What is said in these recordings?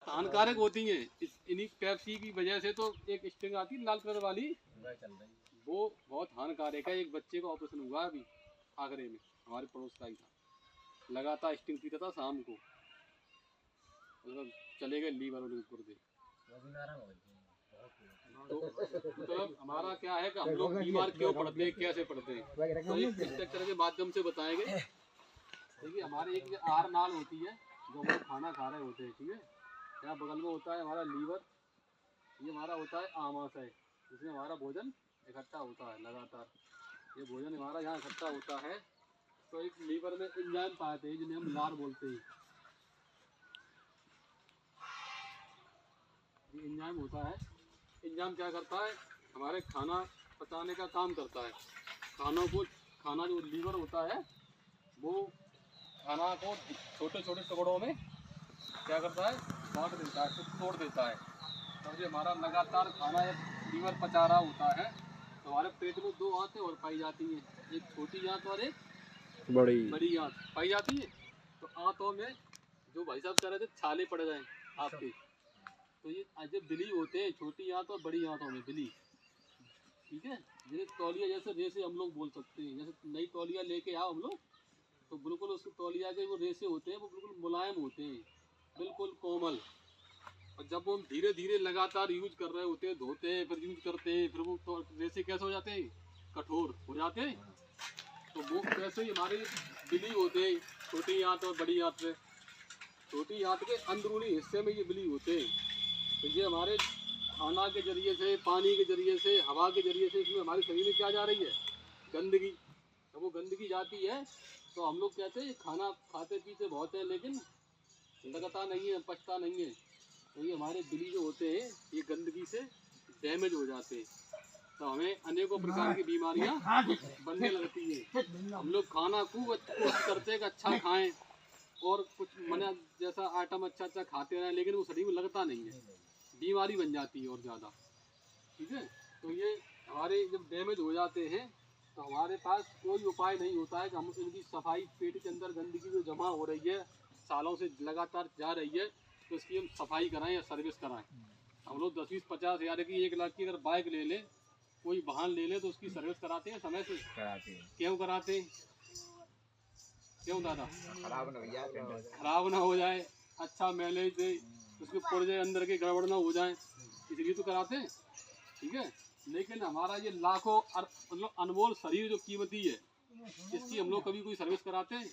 हानिकारक होती हैं। इन्हीं पेप्सी की वजह से तो एक स्टिंग आती है लाल कलर वाली, वो बहुत हानिकारक है। एक बच्चे का ऑपरेशन हुआ अभी आगरे में, हमारे पड़ोस का ही था, लगातार स्टिंग पीता था शाम को, मतलब चले गए लीवर और गुर्दे। तो मतलब हमारा क्या है कि हम लोग बीमार क्यों पड़ते हैं, कैसे पड़ते हैं, तो एक स्ट्रक्चर के माध्यम से बताएंगे। देखिए हमारे एक आहार नाल होती है जो हम लोग खाना खा रहे होते हैं, ठीक है। यहाँ बगल में होता है हमारा लीवर, ये हमारा होता है आमाशय, जिसमें हमारा भोजन इकट्ठा होता है लगातार। ये भोजन हमारा यहाँ इकट्ठा होता है तो एक लीवर में एंजाइम पाते हैं जिन्हें हम लार बोलते हैं। ये एंजाइम होता है, एंजाइम क्या करता है, हमारे खाना पचाने का काम करता है। खाना जो लीवर होता है वो खाना को छोटे छोटे टुकड़ों में क्या करता है, बांट देता है, तोड़ देता है। तब ये हमारा लगातार खाना लीवर पचा रहा होता है तो हमारे पेट में दो आंतें और पाई जाती हैं, एक छोटी आंत और एक बड़ी आंत पाई जाती है। तो आंतों में जो भाई साहब कह रहे थे छाले पड़ जाए आपके, तो ये जब बिली होते हैं छोटी आंत और बड़ी आंतों में बिली, ठीक है। जैसे तौलिया जैसे रेसे हम लोग बोल सकते हैं, जैसे नई तौलिया लेके आओ हम लोग तो बिल्कुल उसके तौलिया के वो रेसे होते हैं वो बिल्कुल मुलायम होते हैं, बिल्कुल कोमल। और जब वो हम धीरे धीरे लगातार यूज कर रहे होते हैं, धोते हैं फिर यूज करते हैं, फिर वो तो रेसे कैसे हो जाते हैं, कठोर हो जाते हैं। तो वो कैसे ही हमारे बिली होते हैं छोटी आंत और बड़ी आंत में, छोटी आंत के अंदरूनी हिस्से में ये बिली होते हैं। तो ये हमारे खाना के जरिए से, पानी के जरिए से, हवा के जरिए से इसमें हमारे शरीर में क्या जा रही है, गंदगी। जब वो गंदगी जाती है तो हम लोग कहते हैं खाना खाते पीते बहुत है लेकिन लगता नहीं है, पचता नहीं है। तो ये हमारे बिली जो होते हैं ये गंदगी से डैमेज हो जाते हैं, तो हमें अनेकों प्रकार की बीमारियां बनने लगती हैं। हम लोग खाना खूब कोशिश करते हैं कि अच्छा खाएं और कुछ मना जैसा आइटम अच्छा अच्छा खाते रहें, लेकिन वो शरीर में लगता नहीं है, बीमारी बन जाती है और ज़्यादा, ठीक है। तो ये हमारे जब डैमेज हो जाते हैं तो हमारे पास कोई उपाय नहीं होता है कि हम इनकी सफाई, पेट के अंदर गंदगी जो जमा हो रही है सालों से लगातार जा रही है तो इसकी हम सफाई कराएं या सर्विस कराएं। हम लोग 10-20-50 हज़ार की 1 लाख की अगर बाइक ले लें, कोई वाहन ले लें तो उसकी सर्विस कराते हैं समय से, कराते हैं। क्यों कराते हैं, क्यों दादा, खराब ना हो जाए, अच्छा माइलेज दे, उसके पुर्जे अंदर के गड़बड़ ना हो जाए, इसलिए तो कराते हैं, ठीक है। लेकिन हमारा ये लाखों मतलब अनमोल शरीर जो कीमती है, इसकी हम लोग कभी कोई सर्विस कराते हैं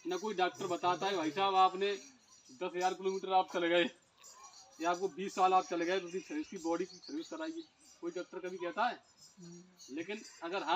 ना। कोई डॉक्टर बताता है भाई साहब आपने 10,000 किलोमीटर आप चले गए या आपको 20 साल आप चले गए तो इसकी बॉडी की सर्विस कराइए, कोई डॉक्टर कभी कहता है। लेकिन अगर हाँ